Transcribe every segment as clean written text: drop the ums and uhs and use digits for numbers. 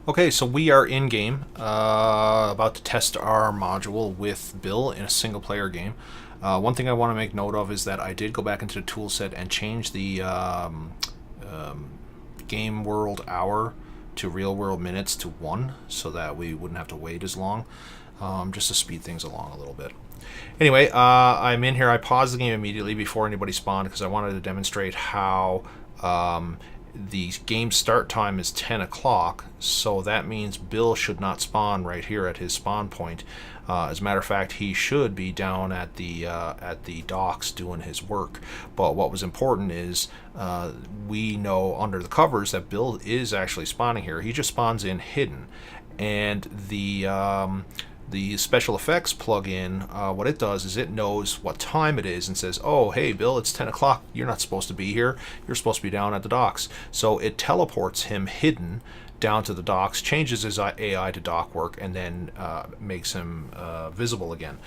Okay, so we are in game, about to test our module with Bill in a single player game. One thing I want to make note of is that I did go back into the tool set and change the game world hour to real world minutes to 1 so that we wouldn't have to wait as long, just to speed things along a little bit. Anyway, I'm in here. I paused the game immediately before anybody spawned because I wanted to demonstrate how the game start time is 10 o'clock, so that means Bill should not spawn right here at his spawn point. As a matter of fact, he should be down at the docks doing his work. But what was important is we know under the covers that Bill is actually spawning here. He just spawns in hidden, and the special effects plugin, what it does is it knows what time it is and says, oh, hey, Bill, it's 10 o'clock. You're not supposed to be here. You're supposed to be down at the docks. So it teleports him hidden down to the docks, changes his AI to dock work, and then makes him visible again.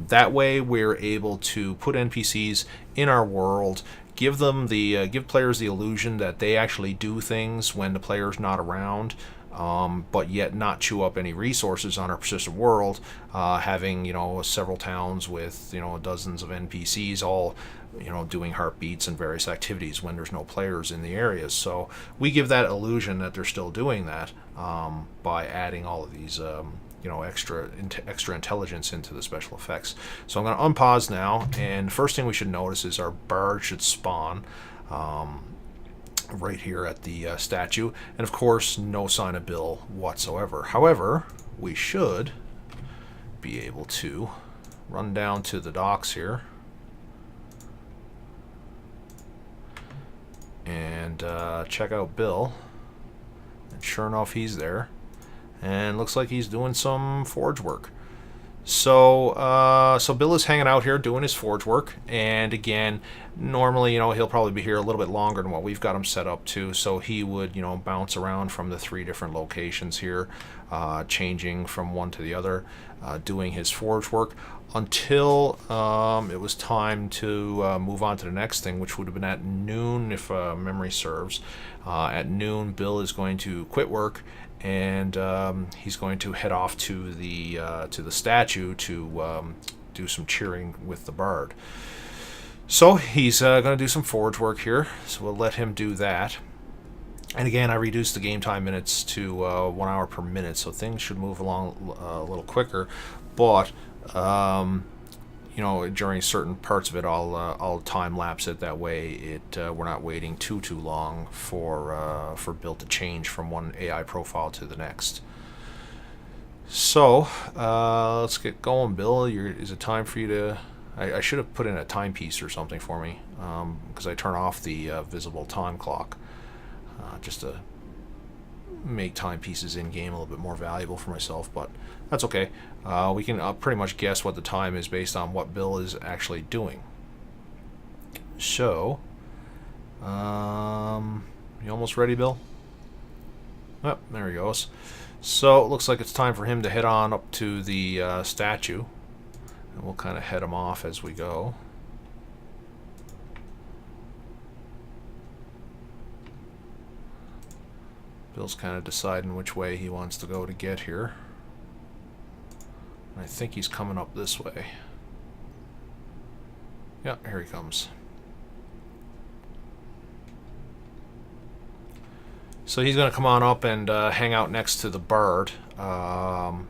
That way, we're able to put NPCs in our world, give players the illusion that they actually do things when the player's not around. But yet not chew up any resources on our persistent world, having several towns with dozens of NPCs all doing heartbeats and various activities when there's no players in the areas. So we give that illusion that they're still doing that by adding all of these extra intelligence into the special effects. So I'm going to unpause now, and the first thing we should notice is our bard should spawn right here at the statue, and of course no sign of Bill whatsoever. However, we should be able to run down to the docks here and check out Bill, and sure enough he's there, and looks like he's doing some forge work. So Bill is hanging out here doing his forge work, and again, normally, he'll probably be here a little bit longer than what we've got him set up to, so he would, bounce around from the 3 different locations here, changing from one to the other, doing his forge work until it was time to move on to the next thing, which would have been at noon if memory serves. At noon, Bill is going to quit work, and he's going to head off to the statue to do some cheering with the bard. So he's going to do some forge work here, so we'll let him do that. And again, I reduced the game time minutes to 1 hour per minute, so things should move along a little quicker. But during certain parts of it, I'll time lapse it. That way, we're not waiting too long for Bill to change from one AI profile to the next. So let's get going, Bill. Is it time for you to? I should have put in a timepiece or something for me, because I turn off the visible time clock just to make timepieces in game a little bit more valuable for myself, but that's okay. We can pretty much guess what the time is based on what Bill is actually doing. So, you almost ready, Bill? Oh, there he goes. So it looks like it's time for him to head on up to the statue, and we'll kind of head him off as we go. Bill's kind of deciding which way he wants to go to get here. I think he's coming up this way. Yeah, here he comes. So he's going to come on up and hang out next to the bard. And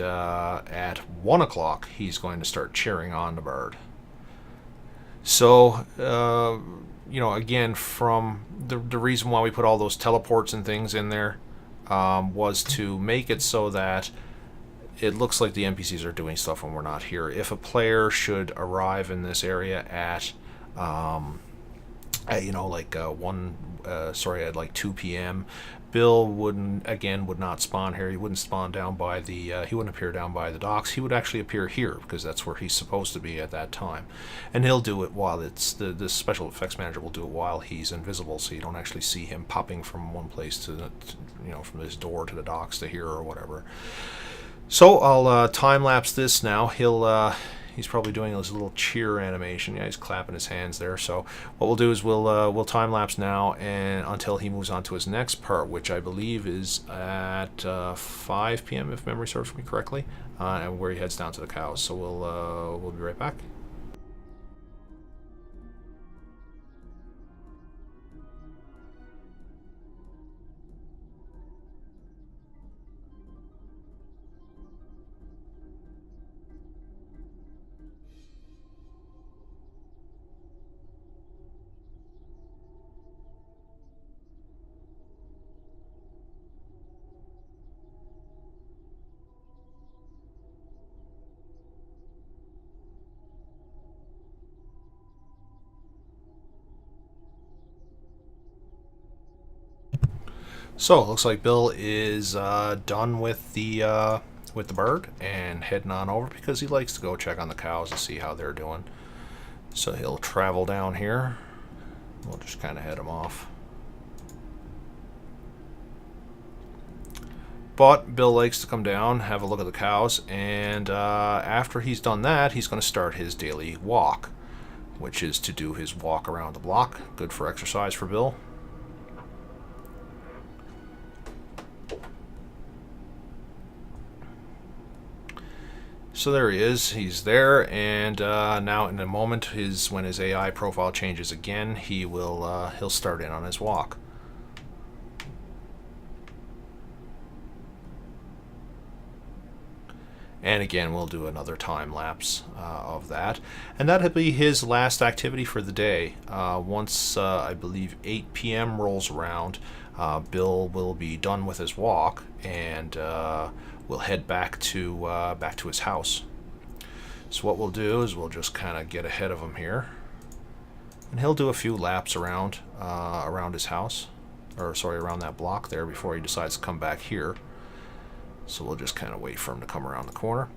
at 1 o'clock, he's going to start cheering on the bard. So, again, from the reason why we put all those teleports and things in there was to make it so that it looks like the NPCs are doing stuff when we're not here. If a player should arrive in this area at like 2 p.m., Bill would not spawn here. He wouldn't spawn down by he wouldn't appear down by the docks. He would actually appear here because that's where he's supposed to be at that time. And he'll do it while the special effects manager will do it while he's invisible, so you don't actually see him popping from one place to from this door to the docks to here or whatever. So I'll time lapse this now. He's probably doing his little cheer animation. Yeah, he's clapping his hands there. So what we'll do is we'll time lapse now and until he moves on to his next part, which I believe is at 5 p.m. if memory serves me correctly, and where he heads down to the cows. So we'll be right back. So it looks like Bill is done with the bird and heading on over because he likes to go check on the cows and see how they're doing. So he'll travel down here. We'll just kind of head him off. But Bill likes to come down, have a look at the cows, and after he's done that, he's going to start his daily walk, which is to do his walk around the block. Good for exercise for Bill. So there he is. He's there, and now in a moment, when his AI profile changes again, he'll start in on his walk. And again, we'll do another time lapse of that, and that'll be his last activity for the day. Once I believe 8 p.m. rolls around, Bill will be done with his walk, and we'll head back to his house. So what we'll do is we'll just kind of get ahead of him here, and he'll do a few laps around his house, or sorry, around that block there before he decides to come back here. So we'll just kind of wait for him to come around the corner.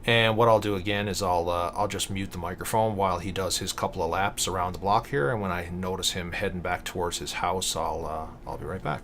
And what I'll do again is I'll just mute the microphone while he does his couple of laps around the block here, and when I notice him heading back towards his house, I'll be right back.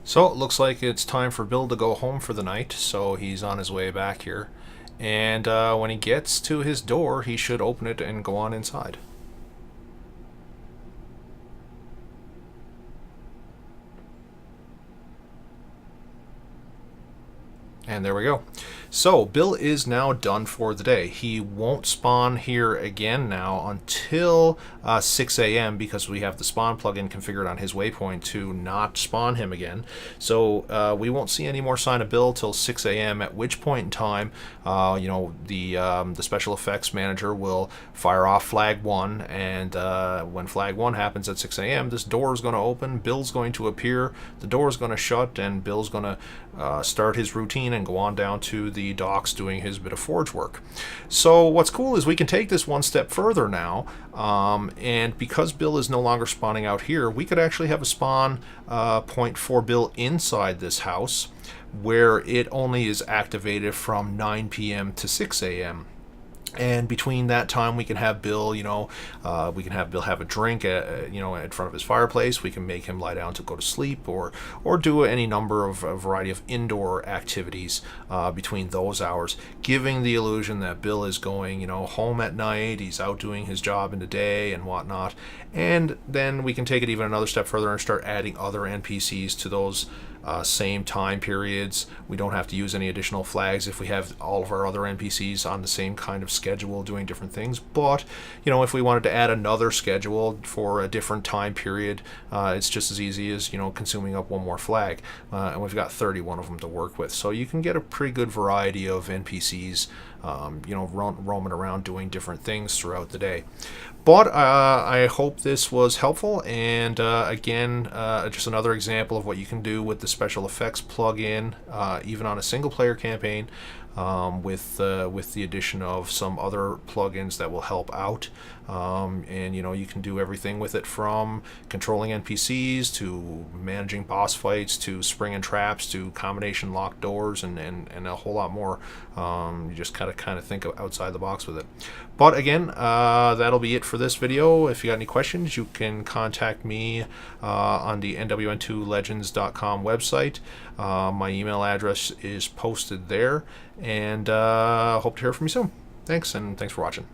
So it looks like it's time for Bill to go home for the night, so he's on his way back here. And when he gets to his door, he should open it and go on inside. And there we go. So Bill is now done for the day. He won't spawn here again now until 6 a.m. because we have the spawn plugin configured on his waypoint to not spawn him again. So we won't see any more sign of Bill till 6 a.m. at which point in time, the special effects manager will fire off flag 1, and when flag 1 happens at 6 a.m., this door is going to open, Bill's going to appear, the door is going to shut, and Bill's going to start his routine and go on down to the docks doing his bit of forge work. So what's cool is we can take this one step further now, and because Bill is no longer spawning out here, we could actually have a spawn point for Bill inside this house, where it only is activated from 9 p.m. to 6 a.m. And between that time, we can have Bill, we can have Bill have a drink, in front of his fireplace. We can make him lie down to go to sleep, or do any number of a variety of indoor activities between those hours, giving the illusion that Bill is going, home at night. He's out doing his job in the day and whatnot. And then we can take it even another step further and start adding other NPCs to those same time periods. We don't have to use any additional flags if we have all of our other NPCs on the same kind of schedule doing different things. But if we wanted to add another schedule for a different time period, it's just as easy as consuming up one more flag, and we've got 31 of them to work with. So you can get a pretty good variety of NPCs roaming around doing different things throughout the day. But I hope this was helpful, and again, just another example of what you can do with the special effects plugin, even on a single player campaign, with the addition of some other plugins that will help out. And you can do everything with it, from controlling NPCs to managing boss fights to springing traps to combination locked doors, and a whole lot more. You just kind of think outside the box with it. But again, that'll be it for this video. If you got any questions, you can contact me on the NWN2Legends.com website. My email address is posted there, and hope to hear from you soon. Thanks, and thanks for watching.